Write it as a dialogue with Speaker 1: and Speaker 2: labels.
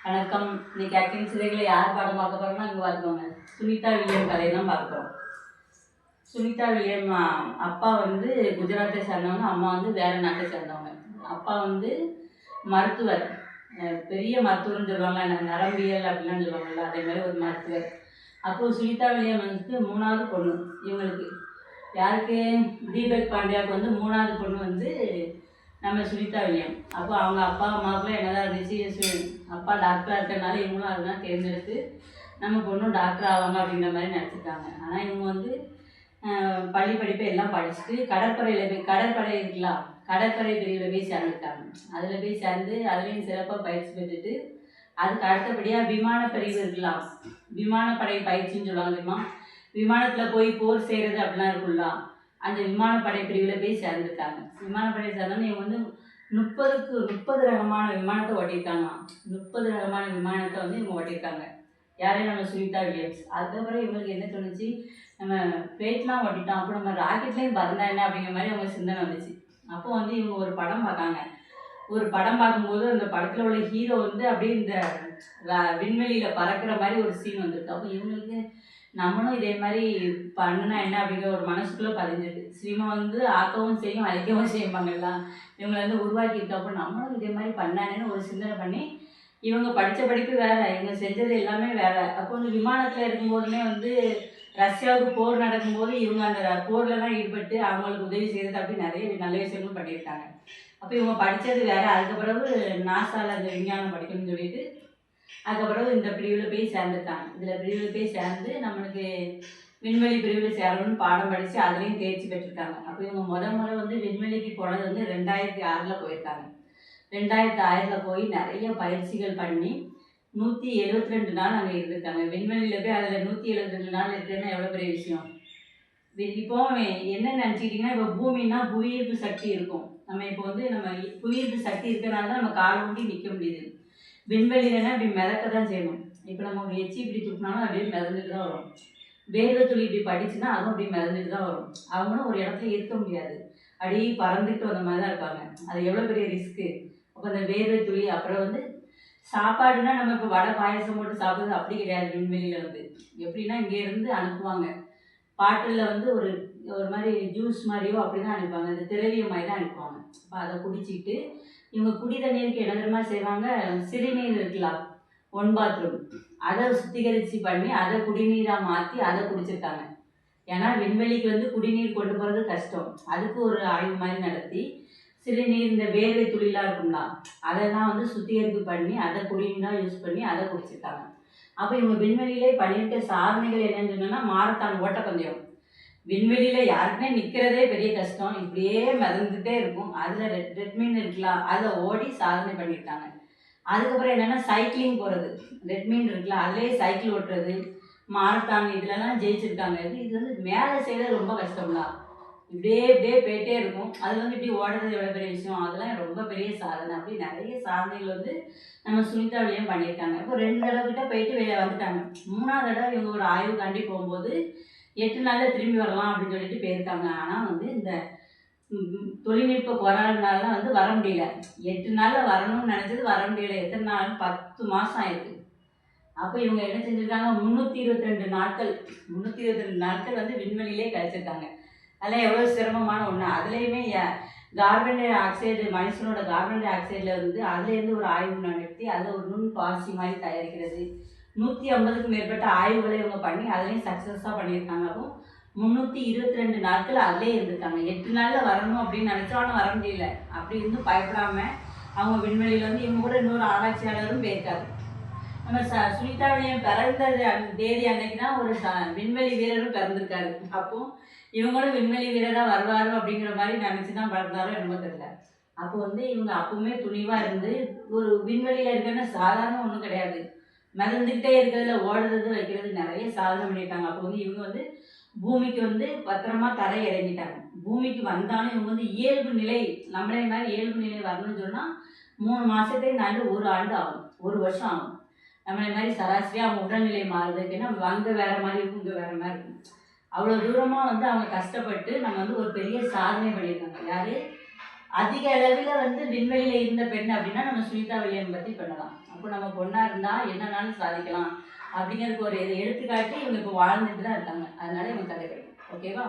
Speaker 1: வணக்கம். இன்னைக்கு அக்கினி சிதைகளை யார் பாடம் பார்க்க போறோம்னா இங்கே பார்த்துக்கோங்க. சுனிதா வில்லியம் கதையை தான் பார்க்க போகிறோம். சுனிதா வில்லியம் அப்பா வந்து குஜராத்தை சேர்ந்தவங்க, அம்மா வந்து வேறு நாட்டை சேர்ந்தவங்க. அப்பா வந்து மருத்துவர், பெரிய மருத்துவர்னு சொல்லுவாங்க, நரம்பியல் அப்படிலாம் சொல்லுவாங்கல்ல, அதே மாதிரி ஒரு மருத்துவர். அப்போது சுனிதா வில்லியம் வந்து 3வது பொண்ணு இவங்களுக்கு. யாருக்கு? தீபக் பாண்டியாவுக்கு வந்து 3வது பொண்ணு வந்து நம்ம சுனிதா வில்லியம். அப்போ அவங்க அப்பா அம்மாவுக்குலாம் என்னதான் இருந்துச்சு, அப்பா டாக்டராக இருக்கிறனால இவங்களும் அதெல்லாம் தேர்ந்தெடுத்து நம்ம பொண்ணும் டாக்டர் ஆவாங்க அப்படிங்கிற மாதிரி நினச்சிருக்காங்க. ஆனால் இவங்க வந்து பள்ளி படிப்பை எல்லாம் படிச்சுட்டு கடற்படை இருக்கலாம், கடற்படை பிரிவில் போய் சேர்ந்துருக்காங்க. அதில் போய் சேர்ந்து அதுலேயும் சிறப்பாக பயிற்சி பெற்றுட்டு அதுக்கு அடுத்தபடியாக விமான பிரிவு இருக்கலாம், விமானப்படை பயிற்சின்னு சொல்லுவாங்க தெரியுமா, விமானத்தில் போய் போர் செய்கிறது அப்படிலாம் இருக்குல்ல, அந்த விமானப்படை பிரிவில் போய் சேர்ந்துருக்காங்க. விமானப்படை சேர்ந்தோன்னு இவங்க வந்து 30 ரகமான விமானத்தை ஓட்டியிருக்காங்க. 30 ரகமான விமானத்தை வந்து இவங்க ஓட்டியிருக்காங்க. யாரையும் நம்ம சுனிதா வில்லியம்ஸ். அதுக்கப்புறம் இவங்களுக்கு என்ன தோணுச்சு, நம்ம ஃப்ளைட்லாம் ஓட்டிட்டோம், அப்போ நம்ம ராக்கெட்லேயும் பறந்தா என்ன அப்படிங்கிற மாதிரி அவங்க சிந்தனை வந்துச்சு. அப்போ வந்து இவங்க ஒரு படம் பார்க்காங்க. ஒரு படம் பார்க்கும்போது அந்த படத்தில் உள்ள ஹீரோ வந்து அப்படியே இந்த விண்வெளியில் பறக்கிற மாதிரி ஒரு சீன் வந்துருக்கு. அப்போ இவங்களுக்கு நம்மளும் இதே மாதிரி பண்ணுனா என்ன அப்படிங்கிற ஒரு மனசுக்குள்ளே பதிஞ்சிருக்கு. சினிமா வந்து ஆக்கவும் செய்யும் அழிக்கவும் செய்வாங்கல்ல, இவங்களை வந்து உருவாக்கியிருக்க. அப்போ நம்மளும் இதே மாதிரி பண்ணானேன்னு ஒரு சிந்தனை பண்ணி, இவங்க படித்த படிப்பு வேறு, இவங்க செஞ்சது எல்லாமே வேறு. அப்போ வந்து விமானத்தில் இருக்கும்போதுமே வந்து ரஷ்யாவுக்கு போர் நடக்கும்போது இவங்க அந்த போர்லலாம் ஈடுபட்டு அவங்களுக்கு உதவி செய்கிறது அப்படி நிறைய நல்ல விஷயங்களும் பண்ணியிருக்காங்க. அப்போ இவங்க படித்தது வேறு. அதுக்கப்புறவு நாசாவில் அந்த விஞ்ஞானம் படிக்கணும்னு சொல்லிட்டு அதுக்கப்புறம் இந்த பிரிவில் போய் சேர்ந்துருக்காங்க. இதில் பிரிவில் போய் சேர்ந்து நம்மளுக்கு விண்வெளி பிரிவில் சேரணும்னு பாடம் படித்து அதுலேயும் தேர்ச்சி பெற்றிருக்காங்க. அப்போ இவங்க முறை வந்து விண்வெளிக்கு போனது வந்து 2006 போயிருக்காங்க. 2006 போய் நிறைய பயிற்சிகள் பண்ணி 172 நாள் அங்கே இருந்திருக்காங்க. விண்வெளியில் போய் அதில் 172 நாள் இருக்குதுன்னா எவ்வளோ பெரிய விஷயம். இப்போ என்ன நினச்சிக்கிட்டிங்கன்னா, இப்போ பூமின்னா புவியீர்ப்பு சக்தி இருக்கும். நம்ம இப்போ வந்து நம்ம புவியீர்ப்பு சக்தி இருக்கிறனால தான் நம்ம கால் ஊண்டி நிற்க முடியுது. விண்வெளியிலனா இப்படி மிதக்க தான் செய்யணும். இப்போ நம்ம ஒரு எச்சி இப்படி தூக்கினாலும் அப்படியே மிதந்துட்டு தான் வரும். வேர்வை துளி இப்படி படிச்சுன்னா அதுவும் அப்படியே மிதந்துட்டு தான் வரும். அவங்களும் ஒரு இடத்துல இருக்க முடியாது, அப்படியே பறந்துட்டு வந்த மாதிரி தான் இருப்பாங்க. அது எவ்வளோ பெரிய ரிஸ்க்கு. அப்போ அந்த வேர்வை துளி, அப்புறம் வந்து சாப்பாடுனா நம்ம இப்போ வடை பாயசம் போட்டு சாப்பிட்றது அப்படி கிடையாது. விண்வெளியில் வந்து எப்படின்னா இங்கேருந்து அனுப்புவாங்க, பாட்டிலில் வந்து ஒரு ஒரு மாதிரி ஜூஸ் மாதிரியோ அப்படி தான் அனுப்புவாங்க, இந்த திரவியம் மாதிரி தான் அனுப்புவாங்க. அப்போ அதை குடிச்சிக்கிட்டு இவங்க குடி தண்ணீருக்கு என்ன தெரியுமா செய்வாங்க, சிறுநீர் இருக்கலாம், 1 பாத்ரூம், அதை சுத்திகரித்து பண்ணி அதை குடிநீராக மாற்றி அதை குடிச்சிருக்காங்க. ஏன்னா விண்வெளிக்கு வந்து குடிநீர் கொண்டு போகிறது கஷ்டம். அதுக்கு ஒரு ஆய்வு மாதிரி நடத்தி சிறுநீர், இந்த வேர்வை துளிலாம் இருக்கும்ல, அதெல்லாம் வந்து சுத்திகரிப்பு பண்ணி அதை குடிநீராக யூஸ் பண்ணி அதை குடிச்சிருக்காங்க. அப்போ இவங்க விண்வெளியிலே பண்ணியிருக்க சாதனைகள் என்னன்னு சொன்னோன்னா, மாரத்தான் ஓட்டப்பந்தயம். விண்வெளியில் யாருக்குமே நிற்கிறதே பெரிய கஷ்டம், இப்படியே மிதந்துகிட்டே இருக்கும். அதில் ரெட்மீன் இருக்கலாம், அதில் ஓடி சாதனை பண்ணியிருக்காங்க. அதுக்கப்புறம் என்னென்னா சைக்கிளிங் போகிறது, ரெட்மீன் இருக்கலாம், அதிலே சைக்கிள் ஓட்டுறது, மாரத்தான் இதுலலாம் ஜெயிச்சிருக்காங்க. இது வந்து மேலே செய்கிறது ரொம்ப கஷ்டம்லாம், இப்படியே போயிட்டே இருக்கும். அது வந்து இப்படி ஓடுறது எவ்வளோ பெரிய விஷயம், அதெல்லாம் ரொம்ப பெரிய சாதனை. அப்படி நிறைய சாதனைகள் வந்து நம்ம சுனிதா வில்லியம் பண்ணியிருக்காங்க. இப்போ 2 தடவை கிட்ட போயிட்டு வந்துட்டாங்க. 3வது தடவை இவங்க ஒரு ஆய்வுக்காண்டி போகும்போது 8 நாளில் திரும்பி வரலாம் அப்படின்னு சொல்லிட்டு போயிருக்காங்க. ஆனால் வந்து இந்த தொழில்நுட்ப கொரோனால வந்து வர முடியல. 8 நாளில் வரணும்னு நினச்சது வர முடியல. எத்தனை நாள்? 10 மாதம் ஆயிருக்கு. அப்போ இவங்க என்ன செஞ்சுருக்காங்க, 322 நாட்கள் 322 நாட்கள் வந்து விண்வெளியிலே கழிச்சிருக்காங்க. அதெல்லாம் எவ்வளோ சிரமமான ஒன்று. அதுலேயுமே கார்பன் டை ஆக்சைடு, மனுஷனோட கார்பன் டை ஆக்சைடில் வந்து அதுலேருந்து ஒரு ஆய்வு நடத்தி அதில் ஒரு நுண் பாசி மாதிரி தயாரிக்கிறது, 150க்கும் மேற்பட்ட ஆய்வுகளை இவங்க பண்ணி அதுலேயும் சக்ஸஸாக பண்ணியிருக்காங்க. அப்போ 322 நாட்கள் அதிலே இருந்திருக்காங்க. 8 நாளில் வரணும் அப்படின்னு நினச்சாலும் வர முடியல. அப்படி இருந்தும் பயப்படாமல் அவங்க விண்வெளியில் வந்து இவங்க கூட இன்னொரு ஆராய்ச்சியாளரும் போயிருக்காரு. நம்ம சுனிதா வில்லியம் பிறந்த தேதி அன்னைக்கு தான் ஒரு விண்வெளி வீரரும் பிறந்திருக்காரு. அப்போது இவங்களும் விண்வெளி வீரராக வருவார் அப்படிங்கிற மாதிரி நினச்சி தான் பிறந்தாரோ என்னமோ தெரியல. அப்போ வந்து இவங்க அப்பவுமே துணிவாக இருந்து, ஒரு விண்வெளியில் இருக்கிறன்னு சாதாரண ஒன்றும் கிடையாது, மிதந்துக்கிட்டே இருக்கிறதுல ஓடுறது வைக்கிறது நிறைய சாதனை பண்ணியிருக்காங்க. அப்போ வந்து இவங்க வந்து பூமிக்கு வந்து பத்திரமா தரை இறங்கிட்டாங்க. பூமிக்கு வந்தாலும் இவங்க வந்து இயல்பு நிலை, நம்மளே மாதிரி இயல்பு நிலை வரணும்னு சொன்னால் 3 மாதத்தையும் தாண்டி 1 ஆண்டு ஆகும், 1 வருஷம் ஆகும். நம்மளே மாதிரி சராசரியாக அவங்க உடல்நிலை மாறுறதுக்கு, ஏன்னா அங்கே வேறு மாதிரி இருக்கும், இங்கே வேறு மாதிரி இருக்கும். அவ்வளோ தூரமாக வந்து அவங்க கஷ்டப்பட்டு நம்ம வந்து ஒரு பெரிய சாதனை பண்ணியிருக்காங்க. யார்? அதிக அளவில் வந்து விண்வெளியில் இருந்த பெண் அப்படின்னா நம்ம சுனிதா வில்லியம் பற்றி பண்ணலாம். அப்போ நம்ம பொண்ணாக இருந்தால் என்னன்னாலும் சாதிக்கலாம் அப்படிங்கிறதுக்கு ஒரு எடுத்துக்காட்டி இவங்க இப்போ வாழ்ந்துட்டு தான் இருக்காங்க. அதனால இவங்க கதை கிடைக்கும். ஓகேவா?